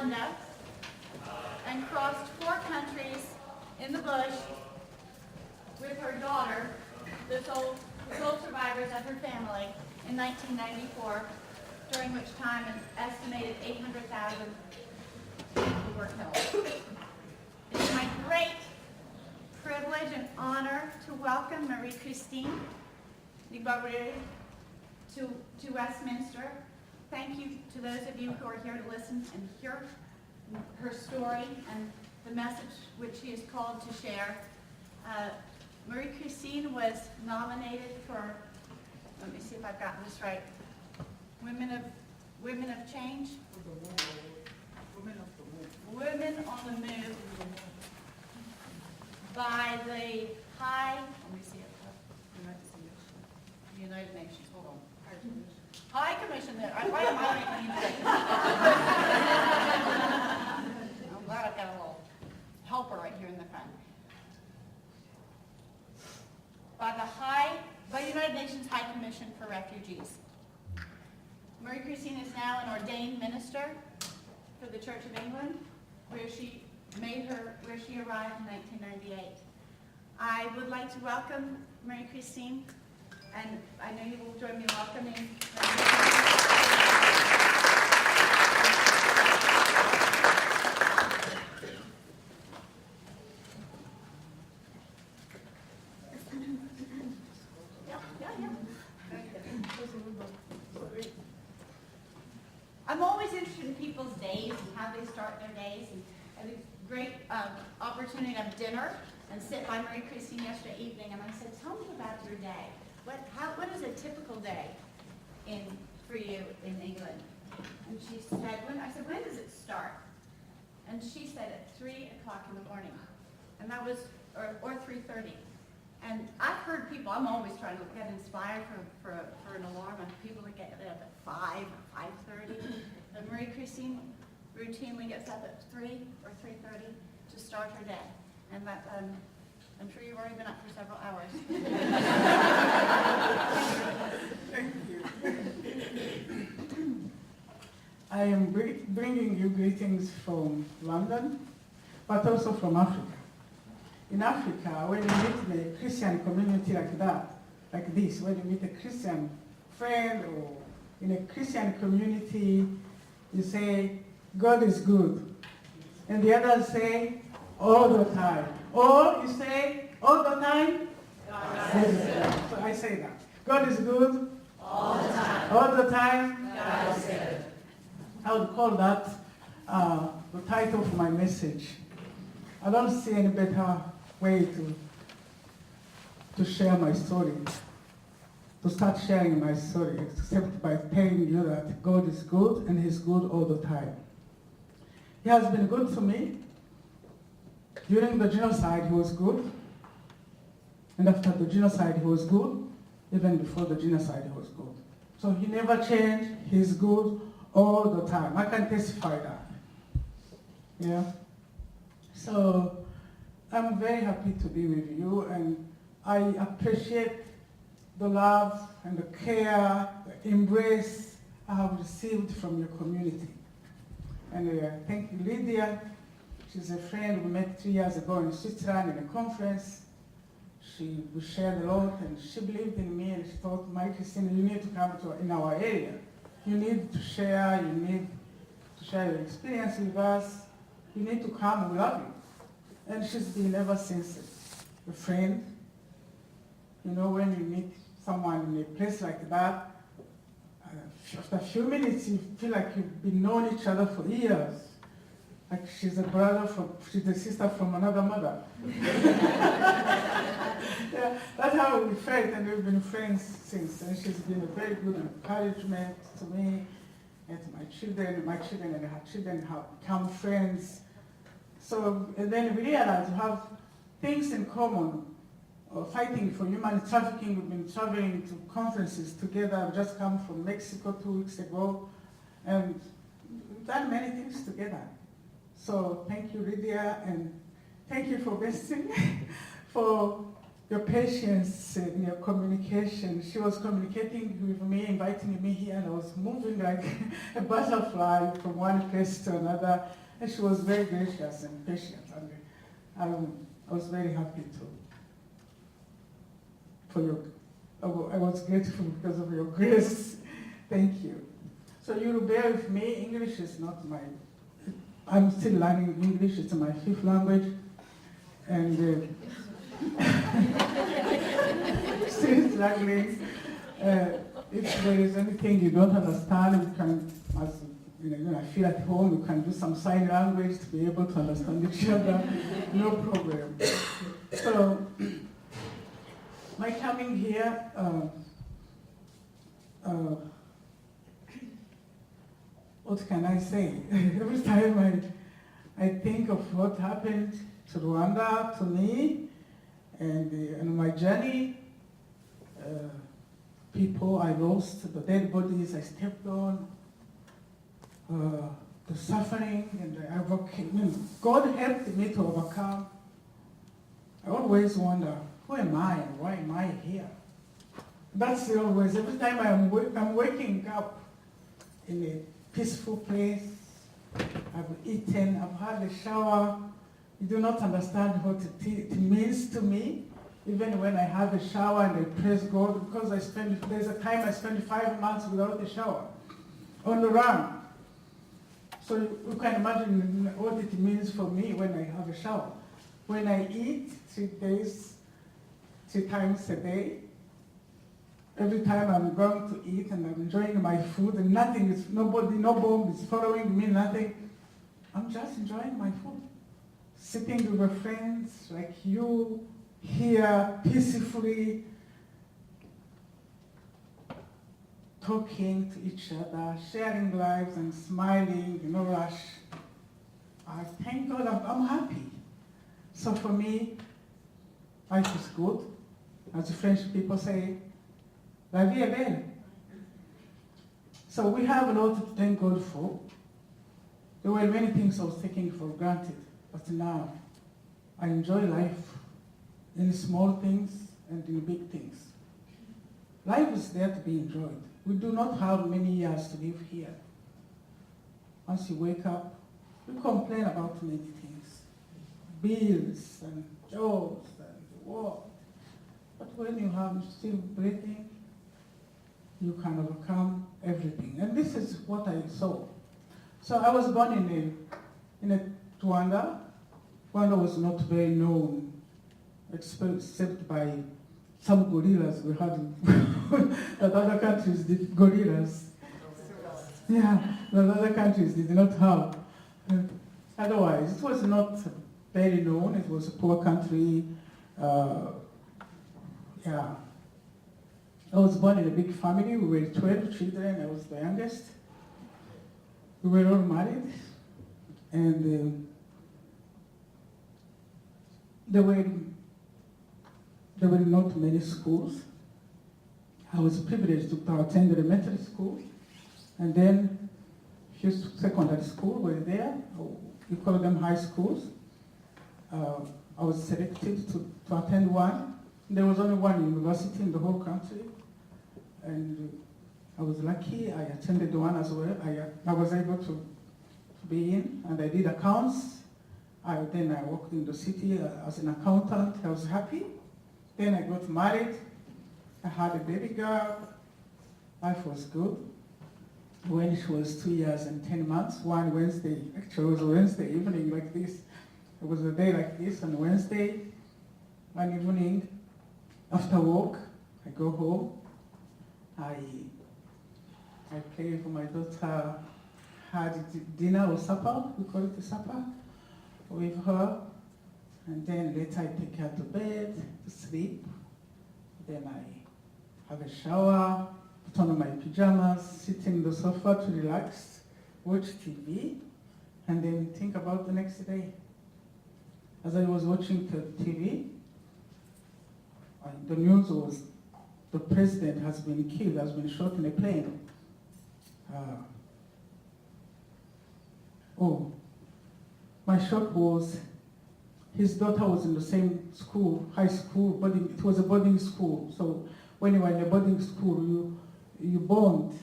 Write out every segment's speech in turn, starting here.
Rwanda and crossed 4 countries in the bush with her daughter, the sole survivors of her family, in 1994, during which time an estimated 800,000 people were killed. It is my great privilege and honor to welcome Marie-Christine Nibagwire to Westminster. Thank you to those of you who are here to listen and hear her story and the message which she is called to share. Marie-Christine was nominated for, let me see if I've gotten this right, Women of Change? Women on the Move by the United Nations. Hold on. High Commission there. Why am I making mistakes? I'm glad I've got a little helper right here in the front. By the United Nations High Commission for Refugees. Marie-Christine is now an ordained minister for the Church of England, where she arrived in 1998. I would like to welcome Marie-Christine, and I know you will join me in welcoming I'm always interested in people's days and how they start their days, and I had a great opportunity to have dinner and sit by Marie-Christine yesterday evening, and I said, tell me about your day. What is a typical day for you in England? And she said, I said, when does it start? And she said at 3 o'clock in the morning, and that was, or 3:30. And I've heard people, I'm always trying to get inspired for an alarm, and people that get up at 5 or 5:30. And Marie-Christine routinely gets up at 3 or 3:30 to start her day. And that, I'm sure you've already been up for several hours. Thank you. I am bringing you greetings from London, but also from Africa. In Africa, when you meet in a Christian community like that, like this, when you meet a Christian friend or in a Christian community, you say, God is good. And the others say, all the time. Or you say, all the time? God is good. So I say that. God is good. All the time. All the time? God is good. I would call that the title for my message. I don't see any better way to share my story, to start sharing my story, except by telling you that God is good and He's good all the time. He has been good to me. During the genocide, He was good. And after the genocide, He was good. Even before the genocide, He was good. So He never changed. He's good all the time. I can testify that. Yeah. So I'm very happy to be with you, and I appreciate the love and the care, the embrace I have received from your community. And thank you, Lydia. She's a friend we met 3 years ago in Switzerland in a conference. We shared a lot, and she believed in me, and she thought, Marie-Christine, you need to come in our area. You need to share your experience with us. You need to come, we love you. And she's been ever since a friend. You know, when you meet someone in a place like that, after a few minutes, you feel like you've been knowing each other for years. Like she's she's a sister from another mother. Yeah, that's how we felt, and we've been friends since. And she's been a very good encouragement to me and to my children and her children have become friends. So, and then we realized we have things in common. Fighting for human trafficking, we've been traveling to conferences together. We just come from Mexico 2 weeks ago, and we've done many things together. So thank you, Lydia, and thank you for blessing for your patience in your communication. She was communicating with me, inviting me here, and I was moving like a butterfly from one place to another. And she was very gracious and patient. And I was very happy I was grateful because of your grace. Thank you. So you'll bear with me. English is not I'm still learning English. It's my 5th language. And still struggling. If there is anything you don't understand, you can, as I feel at home, you can do some sign language to be able to understand each other. No problem. So, my coming here, what can I say? Every time I think of what happened to Rwanda, to me, and my journey, people I lost, the dead bodies I stepped on, the suffering, and God helped me to overcome. I always wonder, who am I and why am I here? That's always, every time I'm waking up in a peaceful place, I've eaten, I've had a shower. You do not understand what it means to me, even when I have a shower and I praise God, because there's a time I spend 5 months without a shower, on the run. So you can imagine what it means for me when I have a shower. When I eat 3 times a day, every time I'm going to eat and I'm enjoying my food and no bomb is following me, nothing. I'm just enjoying my food. Sitting with friends like you, here, peacefully, talking to each other, sharing lives and smiling, no rush. I thank God I'm happy. So for me, life is good. As the French people say, la vie est belle. So we have a lot to thank God for. There were many things I was taking for granted, but now I enjoy life in small things and in big things. Life is there to be enjoyed. We do not have many years to live here. Once you wake up, you complain about many things. Bills and jobs and work. But when you have still breathing, you can overcome everything. And this is what I saw. So I was born in Rwanda. Rwanda was not very known, except by some gorillas we had that other countries did, gorillas. Yeah, that other countries did not have. Otherwise, it was not very known. It was a poor country. Yeah. I was born in a big family. We were 12 children. I was the youngest. We were all married. And there were not many schools. I was privileged to attend elementary school. And then few secondary school were there. We call them high schools. I was selected to attend one. There was only one university in the whole country. And I was lucky. I attended one as well. I was able to be in, and I did accounts. Then I worked in the city as an accountant. I was happy. Then I got married. I had a baby girl. Life was good. When she was 2 years and 10 months, one Wednesday, actually it was a Wednesday evening like this. It was a day like this on Wednesday. One evening, after work, I go home. I play for my daughter, had dinner or supper, we call it a supper, with her. And then later I take her to bed, to sleep. Then I have a shower, put on my pajamas, sit in the sofa to relax, watch TV, and then think about the next day. As I was watching the TV, the news was the president has been killed, has been shot in a plane. My shock was his daughter was in the same school, high school, it was a boarding school. So when you were in a boarding school, you bond.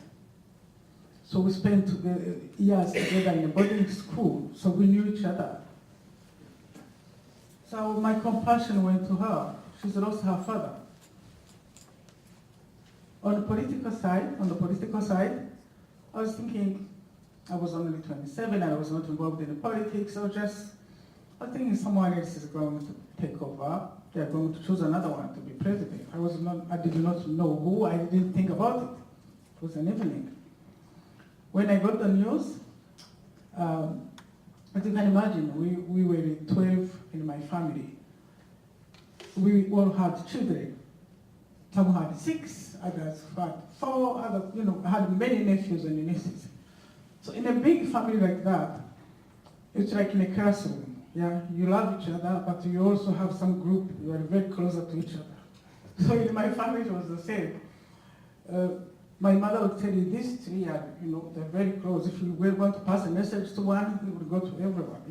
So we spent years together in a boarding school, so we knew each other. So my compassion went to her. She's lost her father. On the political side, I was thinking, I was only 27, I was not involved in the politics, I was thinking someone else is going to take over, they're going to choose another one to be president. I did not know who, I didn't think about it. It was an evening. When I got the news, as you can imagine, we were 12 in my family. We all had children. Some had 6, others had 4, others, had many nephews and nieces. So in a big family like that, it's like in a classroom. Yeah, you love each other, but you also have some group, you are very closer to each other. So in my family it was the same. My mother would tell you, these 3 are, they're very close. If you were going to pass a message to one, it would go to everyone,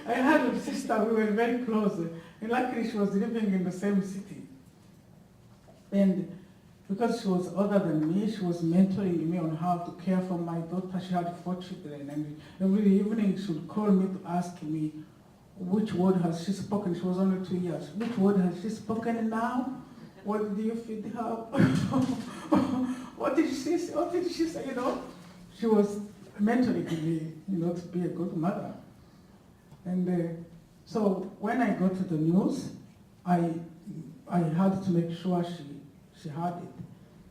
I had a sister, we were very close. And luckily she was living in the same city. And because she was older than me, she was mentoring me on how to care for my daughter. She had 4 children, and every evening she would call me to ask me, which word has she spoken? She was only 2 years. Which word has she spoken now? What did you feed her? What did she say? She was mentoring me, to be a good mother. And so when I got to the news, I had to make sure she had it.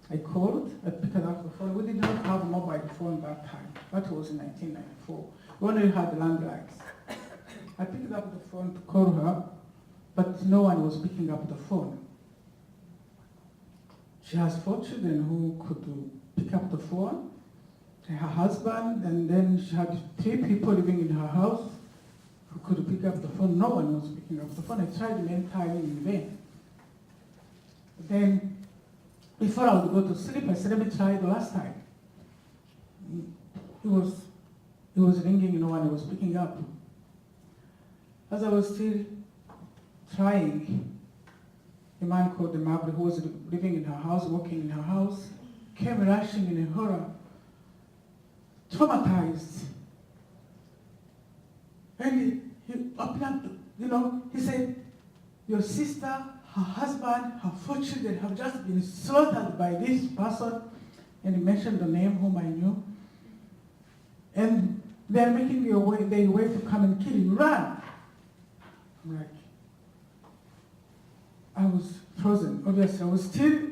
I called, I picked up the phone. We did not have a mobile phone that time. That was in 1994. We only had landlines. I picked up the phone to call her, but no one was picking up the phone. She has 4 children who could pick up the phone, her husband, and then she had 3 people living in her house who could pick up the phone. No one was picking up the phone. I tried many times in vain. Then, before I would go to sleep, I said, let me try the last time. It was ringing, no one was picking up. As I was still trying, a man called Nibagwire, who was living in her house, working in her house, came rushing in a horror, traumatized. And he opened up, he said, your sister, her husband, her 4 children have just been slaughtered by this person. And he mentioned the name whom I knew. And they're making their way to come and kill him. Run! I'm like, I was frozen. Obviously, I was still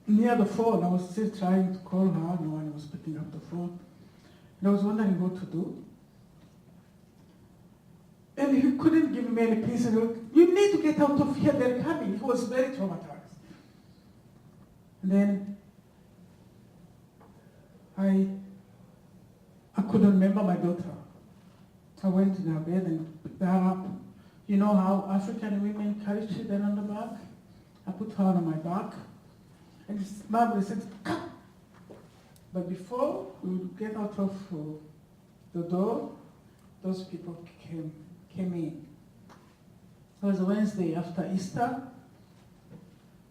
near the phone. I was still trying to call her. No one was picking up the phone. And I was wondering what to do. And he couldn't give me any peace. You need to get out of here, they're coming. He was very traumatized. And then I couldn't remember my daughter. I went in her bed and picked her up. You know how African women carry children on the back? I put her on my back. And this Bible said, come. But before we would get out of the door, those people came in. It was Wednesday after Easter.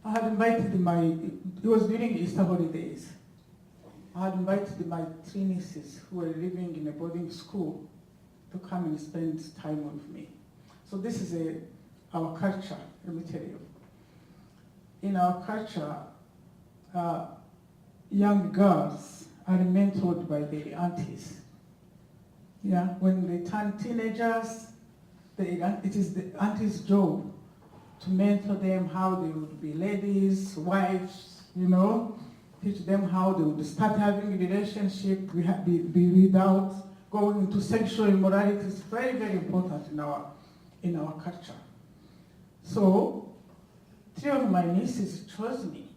I had invited it was during Easter holidays. I had invited my 3 nieces who were living in a boarding school to come and spend time with me. So this is our culture, let me tell you. In our culture, young girls are mentored by their aunties. Yeah, when they turn teenagers, it is the auntie's job to mentor them how they would be ladies, wives, teach them how they would start having a relationship, be without going into sexual immorality. It's very, very important in our culture. So 3 of my nieces chose me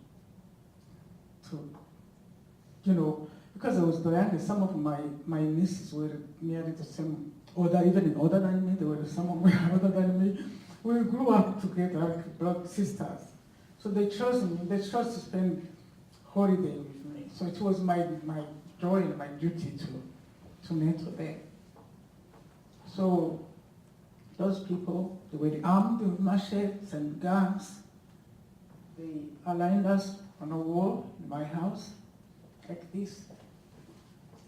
to, because I was the youngest, some of my nieces were nearly the same, even older than me. They were some of them older than me. We grew up together like blood sisters. So they chose me. They chose to spend holiday with me. So it was my joy and my duty to mentor them. So those people, they were armed with machetes and guns. They aligned us on a wall in my house, like this.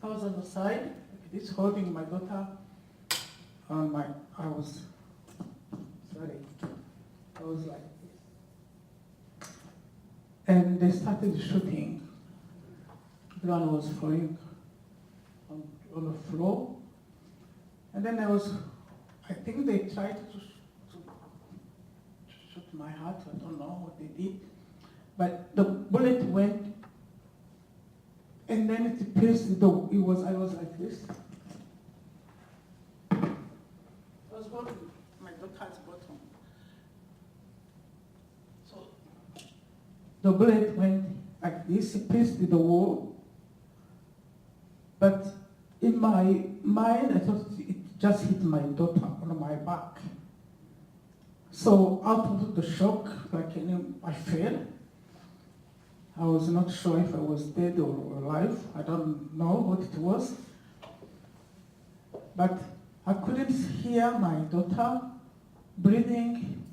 I was on the side, like this, holding my daughter on my, I was like this. And they started shooting. Everyone was falling on the floor. And then I think they tried to shoot my heart. I don't know what they did. But the bullet went, and then it pierced I was like this. I was holding my daughter's bottom. So the bullet went like this, it pierced the wall. But in my mind, I thought it just hit my daughter on my back. So out of the shock, I fell. I was not sure if I was dead or alive. I don't know what it was. But I couldn't hear my daughter breathing.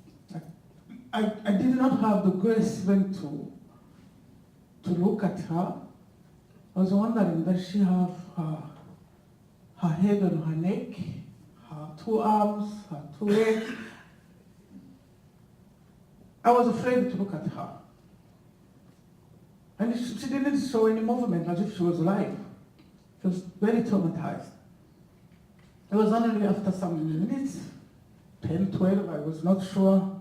I did not have the grace even to look at her. I was wondering, does she have her head on her neck, her two arms, her two legs? I was afraid to look at her. And she didn't show any movement as if she was alive. She was very traumatized. It was only after some minutes, 10, 12, I was not sure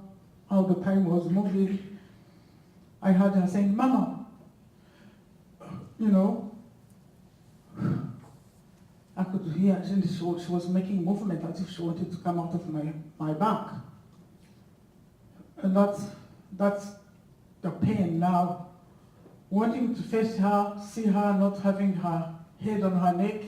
how the time was moving. I heard her saying, "Mama," you know. I could hear, she was making movement as if she wanted to come out of my back. And that's the pain now. Wanting to face her, see her not having her head on her neck.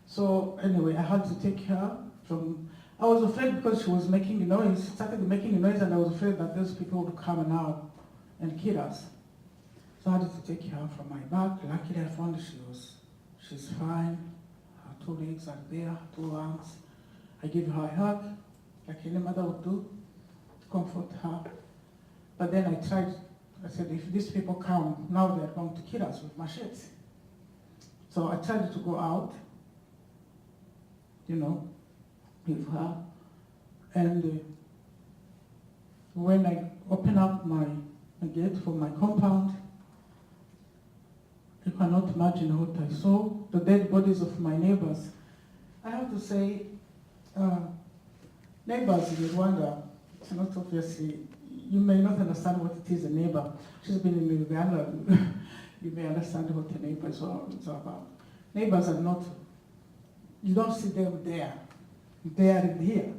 So anyway, I had to take her from, I was afraid because she was making a noise, started making a noise, and I was afraid that those people would come now and kill us. So I had to take her from my back. Luckily I found she's fine. Her two legs are there, her two arms. I gave her a hug, like any mother would do, to comfort her. But then I said, if these people come, now they're going to kill us with machetes. So I tried to go out, with her. And when I opened up my gate for my compound, you cannot imagine what I saw, the dead bodies of my neighbors. I have to say, neighbors in Rwanda, it's not obviously, you may not understand what it is, a neighbor. She's been in Uganda, you may understand what a neighbor is all about. Neighbors are not, you don't see them there. They are here.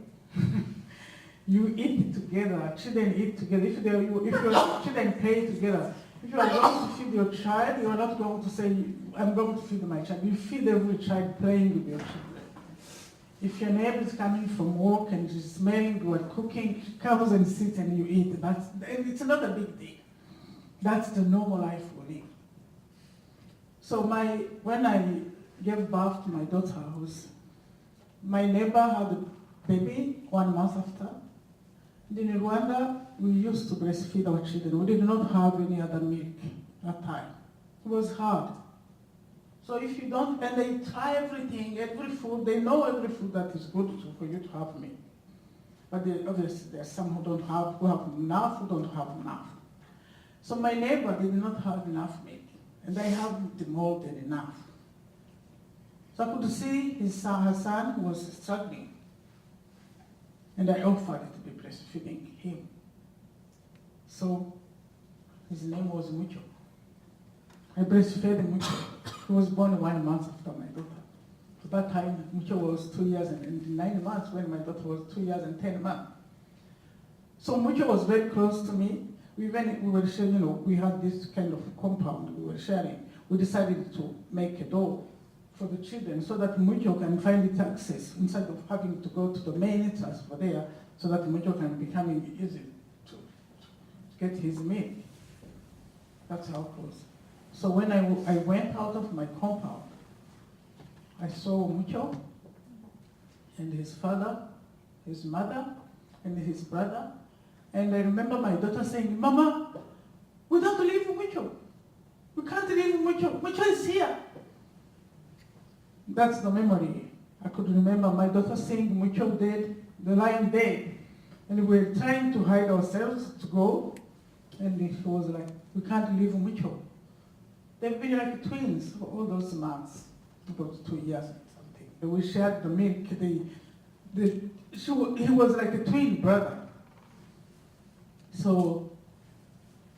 You eat together, children eat together. If your children play together, if you are going to feed your child, you are not going to say, I'm going to feed my child. You feed every child playing with your children. If your neighbor is coming from work and she's smelling, you are cooking, she comes and sits and you eat. And it's not a big deal. That's the normal life we live. So when I gave birth to my daughter, my neighbor had a baby 1 month after. And in Rwanda, we used to breastfeed our children. We did not have any other milk at that time. It was hard. So if you don't, and they try everything, every food, they know every food that is good for you to have milk. But obviously there's some who have enough, who don't have enough. So my neighbor did not have enough milk, and I haven't more than enough. So I could see her son was struggling, and I offered to be breastfeeding him. So his name was Mucho. I breastfed Mucho. He was born 1 month after my daughter. At that time, Mucho was 2 years and 9 months when my daughter was 2 years and 10 months. So Mucho was very close to me. We were sharing, we had this kind of compound we were sharing. We decided to make a door for the children so that Mucho can find its access instead of having to go to the main entrance for there, so that Mucho can become easy to get his milk. That's how it was. So when I went out of my compound, I saw Mucho, and his father, his mother, and his brother. And I remember my daughter saying, Mama, we don't leave Mucho. We can't leave Mucho. Mucho is here. That's the memory. I could remember my daughter saying, Mucho dead, the lion dead. And we were trying to hide ourselves to go. And she was like, we can't leave Mucho. They've been like twins for all those months, about 2 years and something. And we shared the milk. He was like a twin brother. So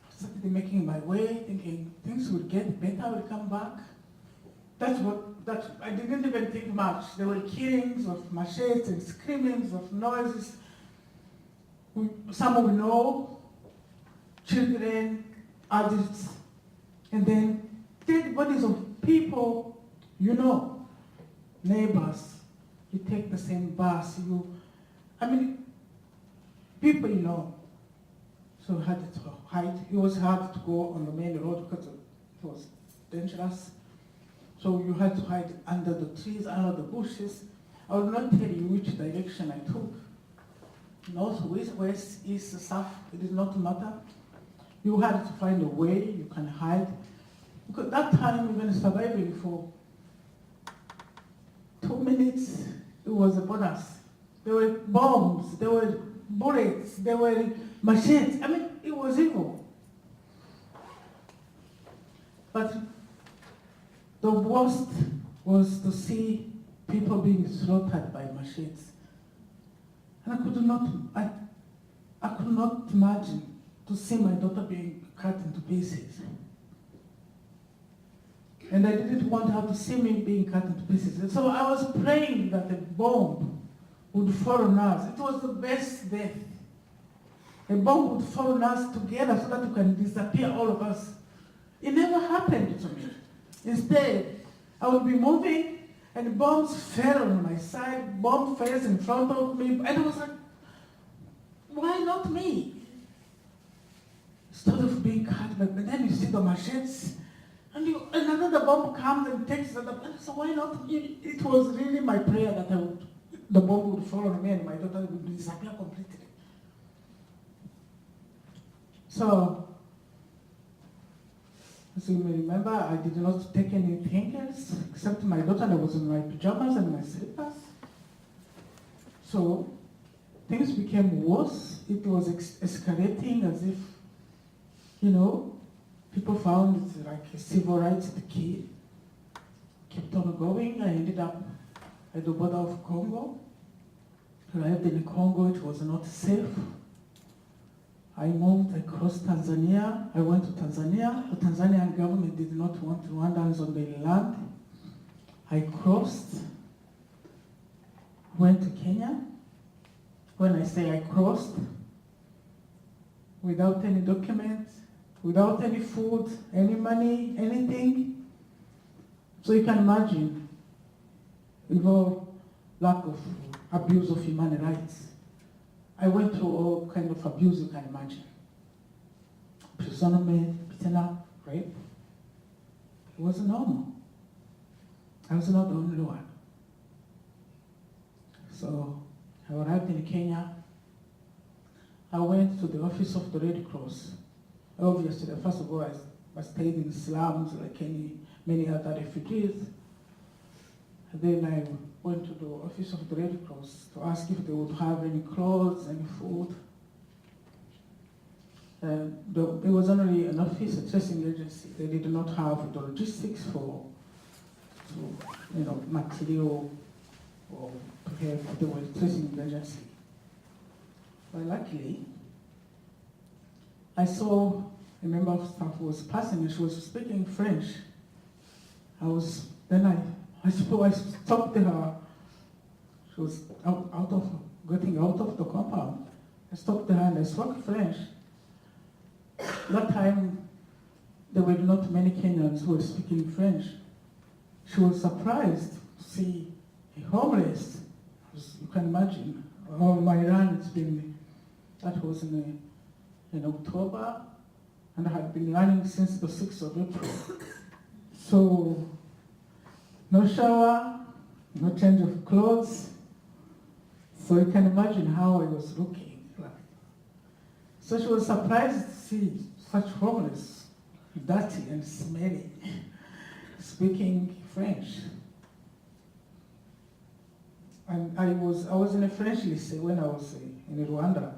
I started making my way, thinking things would get better, I would come back. I didn't even think much. There were killings of machetes and screamings of noises. Some we know, children, adults, and then dead bodies of people, you know, neighbors. You take the same bus, people you know. So we had to hide. It was hard to go on the main road because it was dangerous. So you had to hide under the trees, under the bushes. I will not tell you which direction I took. North, west, east, south, it did not matter. You had to find a way you can hide. Because that time, even surviving for 2 minutes, it was a bonus. There were bombs, there were bullets, there were machetes. It was evil. But the worst was to see people being slaughtered by machetes. And I could not imagine to see my daughter being cut into pieces. And I didn't want her to see me being cut into pieces. And so I was praying that a bomb would fall on us. It was the best death. A bomb would fall on us together so that we can disappear, all of us. It never happened to me. Instead, I would be moving and bombs fell on my side, bomb fell in front of me, and I was like, why not me? Instead of being cut, but then you see the machetes, and another bomb comes and takes the other, so why not me? It was really my prayer that the bomb would fall on me and my daughter would disappear completely. So, as you may remember, I did not take anything else except my daughter. I was in my pajamas and my slippers. So things became worse. It was escalating as if, people found it like a civil rights key. Kept on going. I ended up at the border of Congo. Arrived in Congo, it was not safe. I moved across Tanzania. I went to Tanzania. The Tanzanian government did not want Rwandans on their land. I crossed, went to Kenya. When I say I crossed, without any documents, without any food, any money, anything. So you can imagine, involved lack of abuse of human rights. I went through all kind of abuse you can imagine. Imprisonment, beaten up, rape. It was normal. I was not the only one. So I arrived in Kenya. I went to the office of the Red Cross. Obviously, first of all, I stayed in slums like many other refugees. And then I went to the office of the Red Cross to ask if they would have any clothes, any food. There was only an office, a tracing agency. They did not have the logistics for material or prepare for the tracing agency. But luckily, I saw a member of staff who was passing and she was speaking French. I stopped her. She was getting out of the compound. I stopped her and I spoke French. That time, there were not many Kenyans who were speaking French. She was surprised to see a homeless. As you can imagine, on my run, that was in October, and I had been running since the 6th of April. So, no shower, no change of clothes, So you can imagine how I was looking. So she was surprised to see such homeless, dirty and smelly, speaking French. And I was in a French lycée when I was in Rwanda.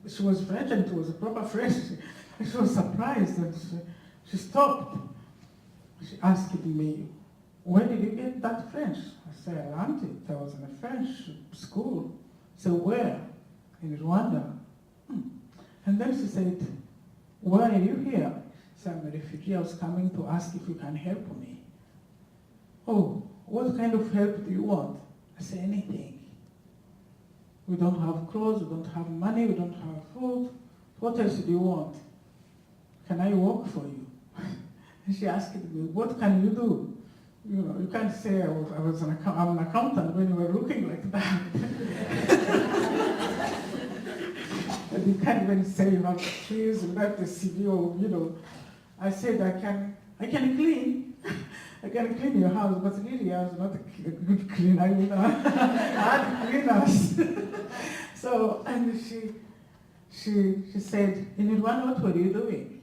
She was French and it was a proper French. She was surprised and she stopped. She asked me, "Where did you get that French?" I said, "I learned it. I was in a French school." So where? In Rwanda. And then she said, "Why are you here?" I said, "I'm a refugee. I was coming to ask if you can help me." "Oh, what kind of help do you want?" I said, "Anything. We don't have clothes, we don't have money, we don't have food. What else do you want? Can I work for you?" And she asked me, "What can you do?" You know, you can't say I'm an accountant when you were looking like that. And you can't even say you have shoes, you have the CV, or, you know. I said, I can clean. I can clean your house, but really I was not a good cleaner. I had cleaners. So, and she said, "In Rwanda, what were you doing?"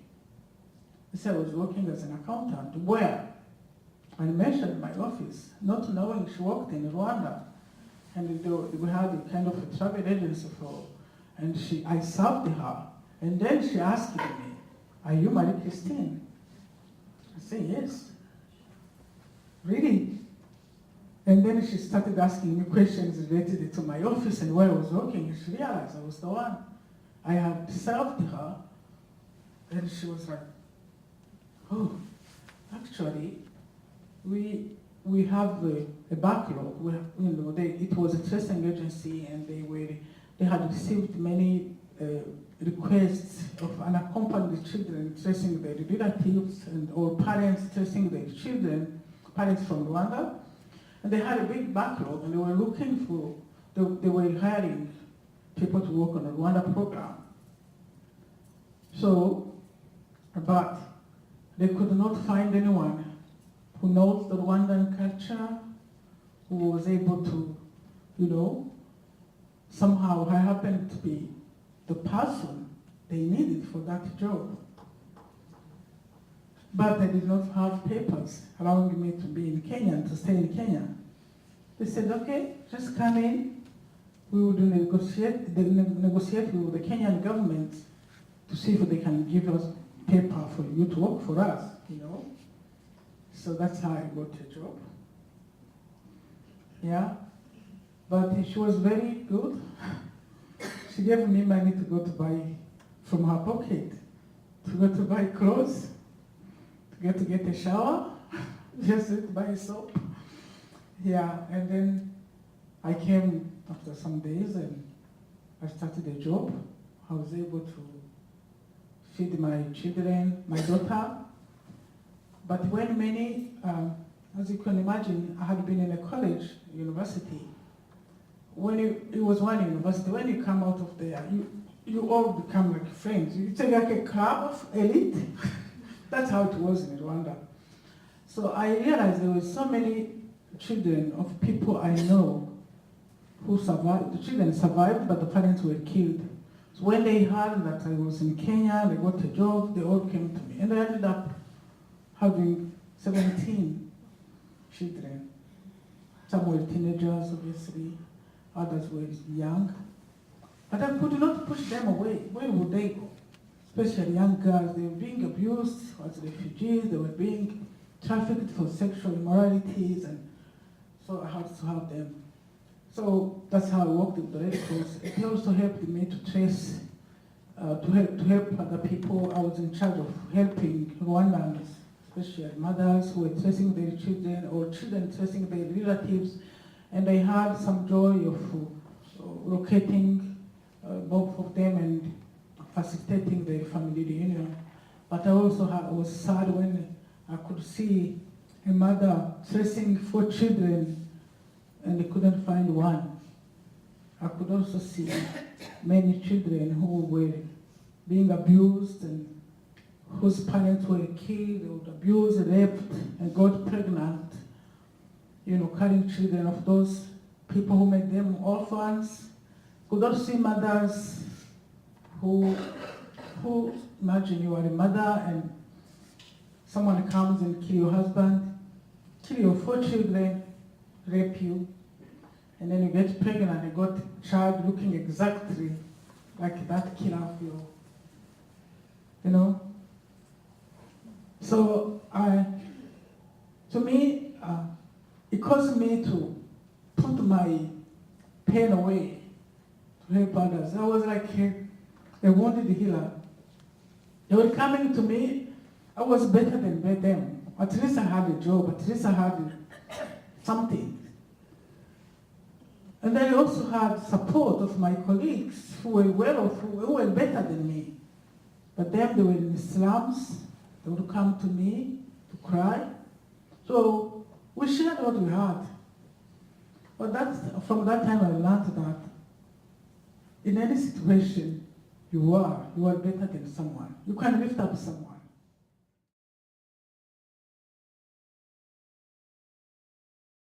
I said, "I was working as an accountant." "Where?" I mentioned my office, not knowing she worked in Rwanda. And we had a kind of a travel agency and I served her. And then she asked me, "Are you Marie-Christine?" I said, "Yes." "Really?" And then she started asking me questions related to my office and where I was working. And she realized I was the one. I had served her. And she was like, "Oh, actually, we have a backlog." It was a tracing agency, and they had received many requests of unaccompanied children tracing their relatives or parents tracing their children, parents from Rwanda. And they had a big backlog, and they were looking for, they were hiring people to work on a Rwanda program. So, but they could not find anyone who knows the Rwandan culture, who was able to, somehow I happened to be the person they needed for that job. But I did not have papers allowing me to be in Kenya and to stay in Kenya. They said, "Okay, just come in. We will negotiate with the Kenyan government to see if they can give us paper for you to work for us, So that's how I got a job. Yeah. But she was very good. She gave me money to go to buy from her pocket, to go to buy clothes, to get a shower, just to buy soap. Yeah, and then I came after some days and I started a job. I was able to feed my children, my daughter. But when many, as you can imagine, I had been in a college, university. When it was one university, when you come out of there, you all become like friends. You take like a club of elite. That's how it was in Rwanda. So I realized there were so many children of people I know who survived. The children survived, but the parents were killed. So when they heard that I was in Kenya, they got a job, they all came to me. And I ended up having 17 children. Some were teenagers, obviously. Others were young. But I could not push them away. Where would they go? Especially young girls. They were being abused as refugees. They were being trafficked for sexual immoralities. And so I had to help them. So that's how I worked with the Red Cross. It also helped me to trace, to help other people. I was in charge of helping Rwandans, especially mothers who were tracing their children or children tracing their relatives. And I had some joy of locating both of them and facilitating their family reunion. But I also was sad when I could see a mother tracing 4 children and they couldn't find one. I could also see many children who were being abused and whose parents were killed, abused, raped, and got pregnant. Carrying children of those people who made them orphans, could also see mothers who imagine you are a mother and someone comes and kill your husband, kill your 4 children, rape you, and then you get pregnant and you got a child looking exactly like that killer of you, you know? So to me, it caused me to put my pain away to help others. I was like a wounded healer. They were coming to me, I was better than them. At least I had a job, at least I had something. And I also had support of my colleagues who were well off, who were better than me. But them, they were in the slums, they would come to me to cry. So we shared what we had. But from that time I learned that in any situation you are better than someone. You can lift up someone.